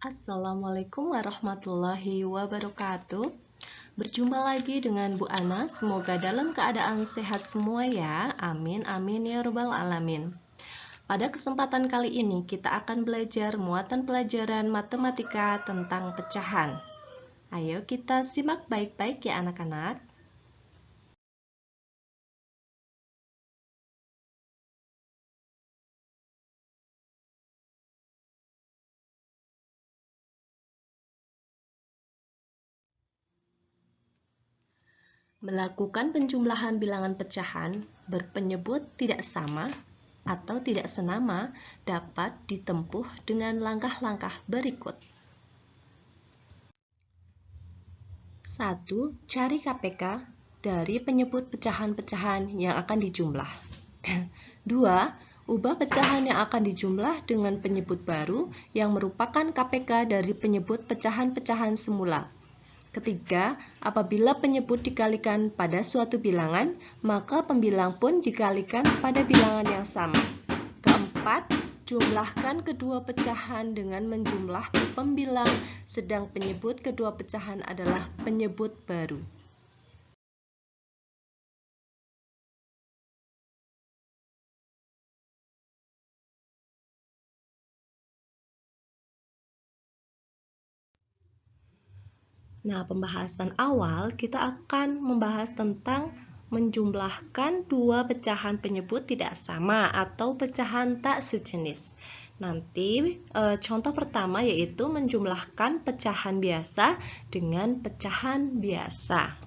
Assalamualaikum warahmatullahi wabarakatuh. Berjumpa lagi dengan Bu Ana. Semoga dalam keadaan sehat semua ya. Amin, amin ya rabbal alamin. Pada kesempatan kali ini kita akan belajar muatan pelajaran matematika tentang pecahan. Ayo kita simak baik-baik ya anak-anak. Melakukan penjumlahan bilangan pecahan berpenyebut tidak sama atau tidak senama dapat ditempuh dengan langkah-langkah berikut. 1. Cari KPK dari penyebut pecahan-pecahan yang akan dijumlah. 2. Ubah pecahan yang akan dijumlah dengan penyebut baru yang merupakan KPK dari penyebut pecahan-pecahan semula. Ketiga, apabila penyebut dikalikan pada suatu bilangan, maka pembilang pun dikalikan pada bilangan yang sama. Keempat, jumlahkan kedua pecahan dengan menjumlah pembilang, sedang penyebut kedua pecahan adalah penyebut baru. Nah, pembahasan awal kita akan membahas tentang menjumlahkan dua pecahan penyebut tidak sama atau pecahan tak sejenis. Nanti contoh pertama yaitu menjumlahkan pecahan biasa dengan pecahan biasa.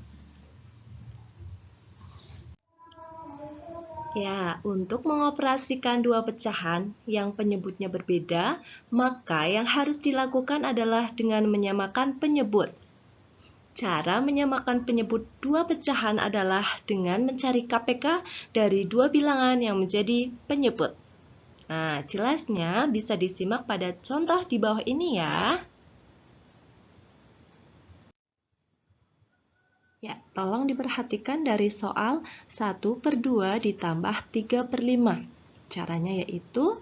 Ya, untuk mengoperasikan dua pecahan yang penyebutnya berbeda, maka yang harus dilakukan adalah dengan menyamakan penyebut. Cara menyamakan penyebut dua pecahan adalah dengan mencari KPK dari dua bilangan yang menjadi penyebut. Nah, jelasnya bisa disimak pada contoh di bawah ini ya. Ya, tolong diperhatikan dari soal 1/2 ditambah 3/5. Caranya yaitu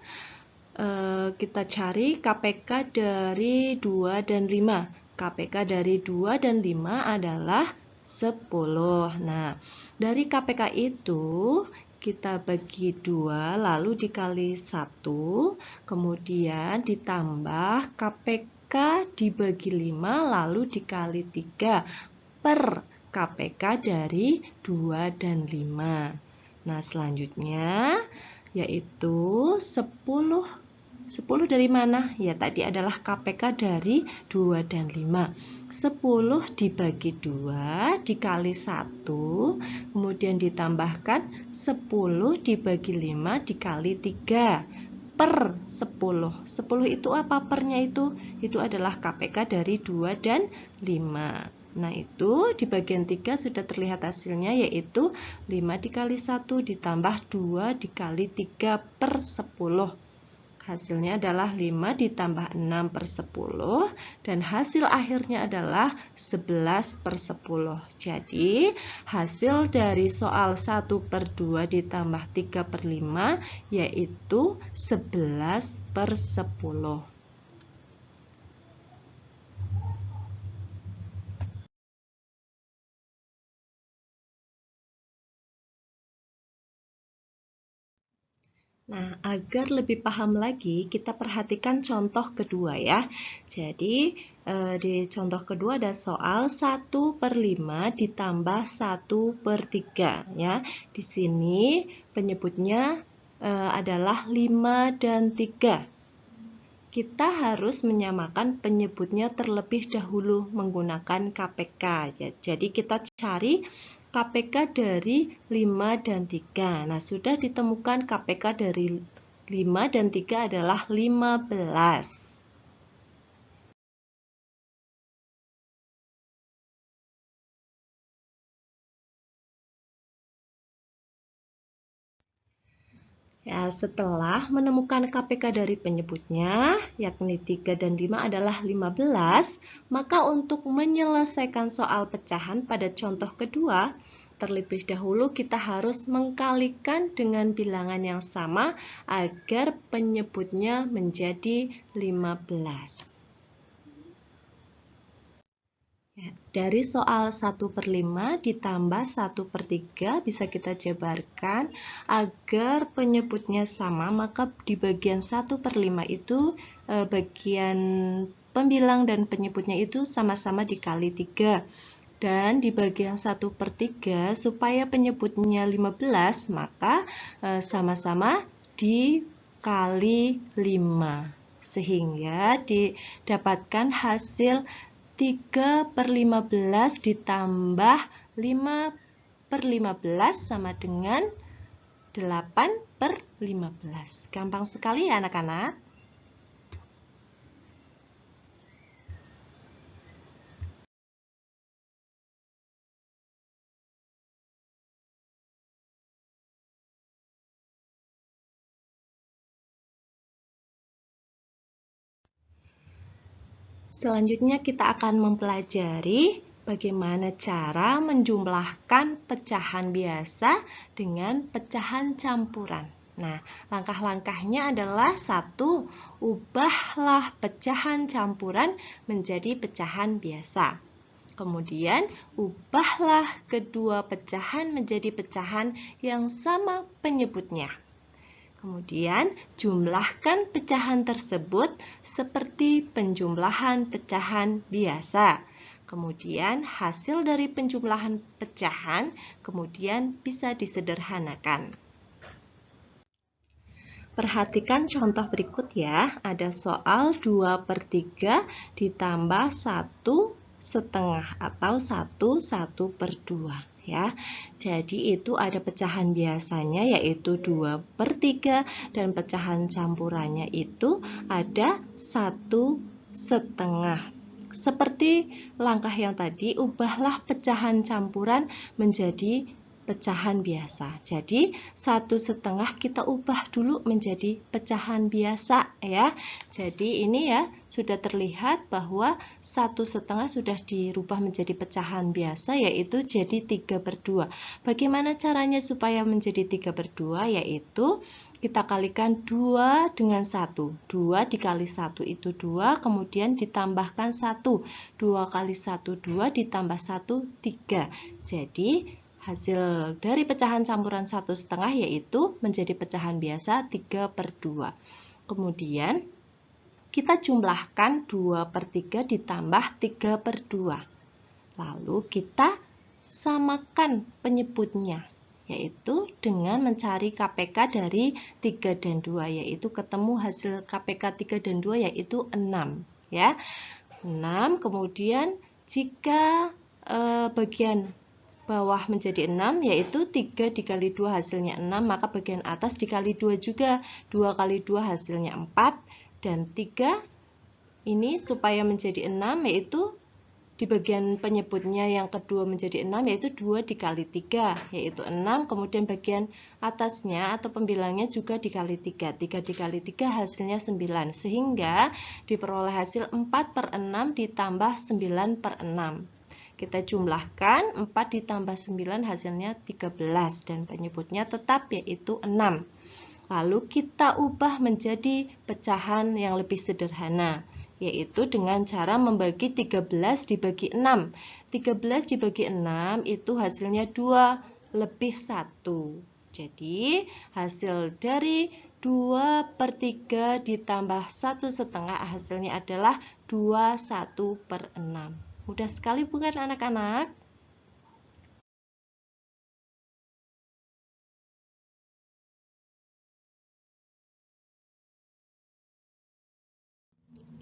kita cari KPK dari 2 dan 5. KPK dari 2 dan 5 adalah 10. Nah, dari KPK itu kita bagi 2 lalu dikali 1, kemudian ditambah KPK dibagi 5 lalu dikali 3 per KPK dari 2 dan 5. Nah, selanjutnya yaitu 10 dari mana? Ya, tadi adalah KPK dari 2 dan 5. 10 dibagi 2 dikali 1, kemudian ditambahkan 10 dibagi 5 dikali 3 per 10. 10 itu apa pernya itu? Itu adalah KPK dari 2 dan 5. Nah, itu di bagian 3 sudah terlihat hasilnya yaitu 5 dikali 1 ditambah 2 dikali 3 per 10. Hasilnya adalah 5 ditambah 6 per 10 dan hasil akhirnya adalah 11 per 10. Jadi hasil dari soal 1/2 ditambah 3/5 yaitu 11 per 10. Nah, agar lebih paham lagi, kita perhatikan contoh kedua ya. Jadi, di contoh kedua ada soal 1/5 ditambah 1/3 ya. Di sini penyebutnya adalah 5 dan 3. Kita harus menyamakan penyebutnya terlebih dahulu menggunakan KPK ya. Jadi kita cari KPK dari 5 dan 3. Nah, sudah ditemukan KPK dari 5 dan 3 adalah 15. Ya, setelah menemukan KPK dari penyebutnya, yakni 3 dan 5 adalah 15, maka untuk menyelesaikan soal pecahan pada contoh kedua, terlebih dahulu kita harus mengkalikan dengan bilangan yang sama agar penyebutnya menjadi 15. Ya, dari soal 1/5 ditambah 1/3 bisa kita jabarkan agar penyebutnya sama, maka di bagian 1/5 itu bagian pembilang dan penyebutnya itu sama-sama dikali 3. Dan di bagian 1/3 supaya penyebutnya 15, maka sama-sama dikali 5. Sehingga didapatkan hasil 3/15 ditambah 5/15 sama dengan 8/15. Gampang sekali ya anak-anak. Selanjutnya kita akan mempelajari bagaimana cara menjumlahkan pecahan biasa dengan pecahan campuran. Nah, langkah-langkahnya adalah 1. Ubahlah pecahan campuran menjadi pecahan biasa. Kemudian, ubahlah kedua pecahan menjadi pecahan yang sama penyebutnya. Kemudian, jumlahkan pecahan tersebut seperti penjumlahan pecahan biasa. Kemudian, hasil dari penjumlahan pecahan kemudian bisa disederhanakan. Perhatikan contoh berikut ya. Ada soal 2/3 ditambah 1/2 atau 1/2 ya. Jadi itu ada pecahan biasanya yaitu 2/3 dan pecahan campurannya itu ada 1/2. Seperti langkah yang tadi, ubahlah pecahan campuran menjadi pecahan biasa. Jadi 1/2 kita ubah dulu menjadi pecahan biasa ya. Jadi ini ya sudah terlihat bahwa 1/2 sudah dirubah menjadi pecahan biasa yaitu jadi 3/2. Bagaimana caranya supaya menjadi 3/2? Yaitu kita kalikan 2 dengan 1. 2 dikali 1 itu 2, kemudian ditambahkan 1. 2 kali 1, 2 ditambah 1, 3. Jadi hasil dari pecahan campuran 1/2 yaitu menjadi pecahan biasa 3/2. Kemudian kita jumlahkan 2/3 ditambah 3/2. Lalu kita samakan penyebutnya, yaitu dengan mencari KPK dari 3 dan 2, yaitu ketemu hasil KPK 3 dan 2 yaitu 6. Ya. 6, kemudian jika bagian bawah menjadi 6, yaitu 3 dikali 2 hasilnya 6, maka bagian atas dikali 2 juga. 2 kali 2 hasilnya 4, dan 3 ini supaya menjadi 6, yaitu di bagian penyebutnya yang kedua menjadi 6, yaitu 2 dikali 3, yaitu 6, kemudian bagian atasnya atau pembilangnya juga dikali 3. 3 dikali 3 hasilnya 9, sehingga diperoleh hasil 4/6 ditambah 9/6. Kita jumlahkan 4 ditambah 9 hasilnya 13 dan penyebutnya tetap yaitu 6. Lalu kita ubah menjadi pecahan yang lebih sederhana, yaitu dengan cara membagi 13 dibagi 6. 13 dibagi 6 itu hasilnya 2 lebih 1. Jadi hasil dari 2/3 ditambah 1/2 hasilnya adalah 21/6. Mudah sekali bukan anak-anak?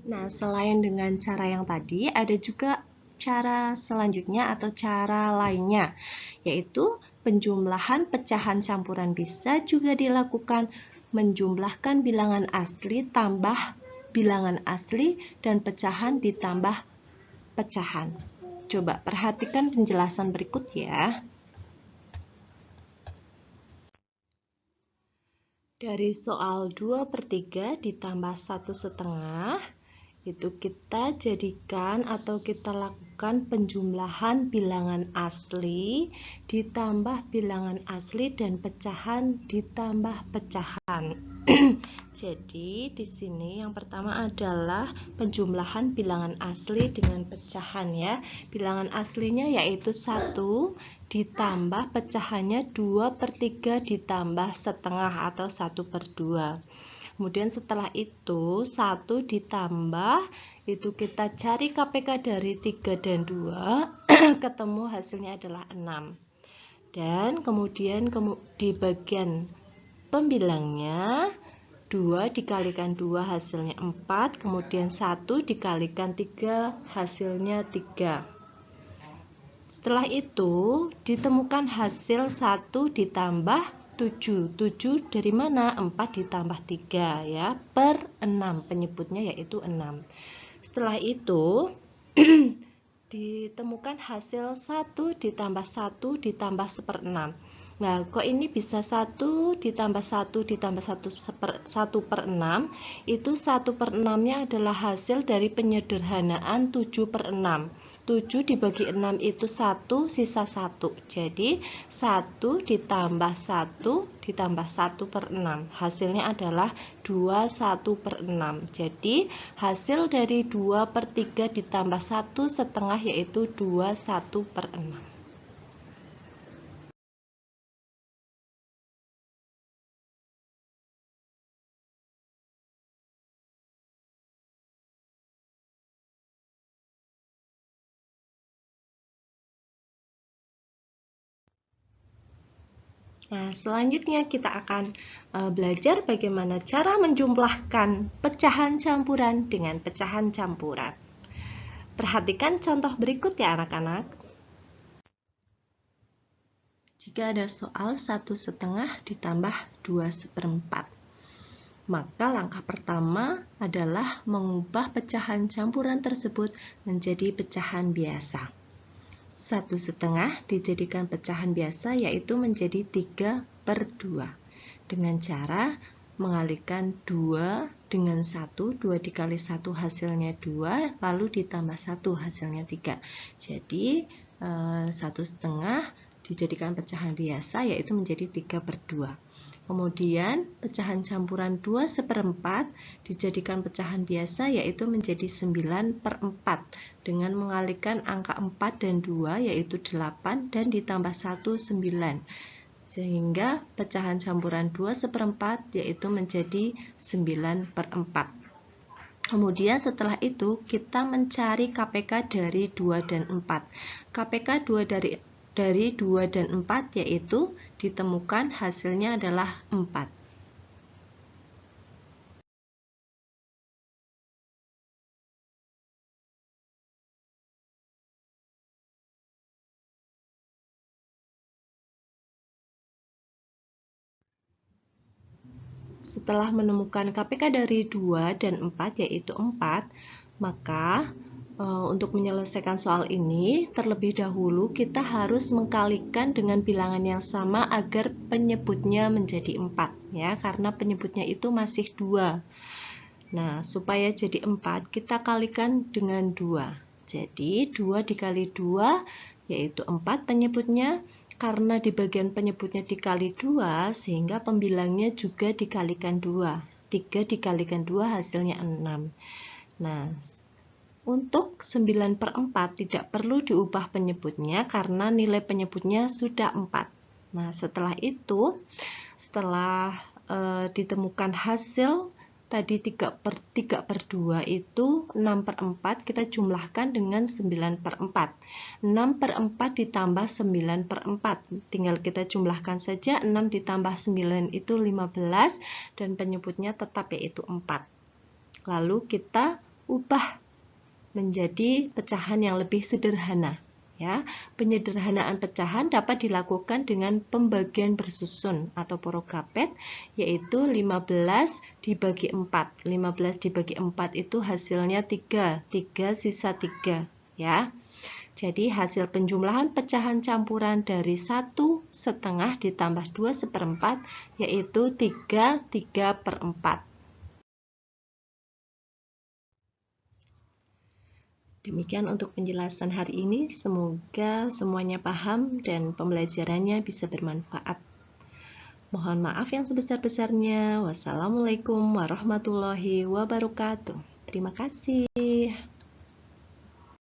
Nah, selain dengan cara yang tadi, ada juga cara selanjutnya atau cara lainnya, yaitu penjumlahan pecahan campuran bisa juga dilakukan menjumlahkan bilangan asli tambah bilangan asli dan pecahan ditambah pecahan. Coba perhatikan penjelasan berikut ya. Dari soal 2/3 ditambah 1/2 itu kita jadikan atau kita lakukan penjumlahan bilangan asli ditambah bilangan asli dan pecahan ditambah pecahan. Jadi di sini yang pertama adalah penjumlahan bilangan asli dengan pecahan ya. Bilangan aslinya yaitu 1 ditambah pecahannya 2/3 ditambah setengah atau 1/2. Kemudian setelah itu 1 ditambah, itu kita cari KPK dari 3 dan 2, ketemu hasilnya adalah 6. Dan kemudian di bagian pembilangnya 2 dikalikan 2 hasilnya 4, kemudian 1 dikalikan 3 hasilnya 3. Setelah itu ditemukan hasil 1 ditambah 7. 7 dari mana? 4 ditambah 3 ya, per 6. Penyebutnya yaitu 6. Setelah itu ditemukan hasil 1 ditambah 1 ditambah 1/6. Nah, kok ini bisa 1 ditambah 1 ditambah 1/6? Itu 1/6-nya adalah hasil dari penyederhanaan 7/6. 7 dibagi 6 itu 1, sisa 1. Jadi 1 ditambah 1 ditambah 1/6. Hasilnya adalah 21/6. Jadi hasil dari 2/3 ditambah 1/2 yaitu 21/6. Nah, selanjutnya kita akan belajar bagaimana cara menjumlahkan pecahan campuran dengan pecahan campuran. Perhatikan contoh berikut ya anak-anak. Jika ada soal 1/2 ditambah 2/4, maka langkah pertama adalah mengubah pecahan campuran tersebut menjadi pecahan biasa. 1/2 dijadikan pecahan biasa yaitu menjadi 3/2 dengan cara mengalihkan 2 dengan 1, 2 dikali 1 hasilnya 2, lalu ditambah 1 hasilnya 3. Jadi 1/2 dijadikan pecahan biasa yaitu menjadi 3/2. Kemudian pecahan campuran 2/4 dijadikan pecahan biasa yaitu menjadi 9/4 dengan mengalihkan angka 4 dan 2 yaitu 8 dan ditambah 1 9. Sehingga pecahan campuran 2/4 yaitu menjadi 9/4. Kemudian setelah itu kita mencari KPK dari 2 dan 4. KPK 2 dari 2 dan 4 yaitu ditemukan hasilnya adalah 4. Setelah menemukan KPK dari 2 dan 4 yaitu 4, maka untuk menyelesaikan soal ini, terlebih dahulu kita harus mengkalikan dengan bilangan yang sama agar penyebutnya menjadi 4 ya, karena penyebutnya itu masih 2. Nah, supaya jadi 4, kita kalikan dengan 2. Jadi 2 dikali 2 yaitu 4 penyebutnya. Karena di bagian penyebutnya dikali 2, sehingga pembilangnya juga dikalikan 2. 3 dikalikan 2 hasilnya 6. Nah, untuk 9/4 tidak perlu diubah penyebutnya karena nilai penyebutnya sudah 4. Nah, setelah itu, setelah ditemukan hasil tadi 3/2 itu 6/4, kita jumlahkan dengan 9/4. 6/4 ditambah 9/4. Tinggal kita jumlahkan saja, 6 ditambah 9 itu 15 dan penyebutnya tetap yaitu 4. Lalu kita ubah menjadi pecahan yang lebih sederhana. Ya, penyederhanaan pecahan dapat dilakukan dengan pembagian bersusun atau porokapet, yaitu 15 dibagi 4. 15 dibagi 4 itu hasilnya 3. 3 sisa 3. Ya. Jadi hasil penjumlahan pecahan campuran dari 1/2 ditambah 2/4 yaitu 3/4. Demikian untuk penjelasan hari ini. Semoga semuanya paham dan pembelajarannya bisa bermanfaat. Mohon maaf yang sebesar-besarnya. Wassalamualaikum warahmatullahi wabarakatuh. Terima kasih.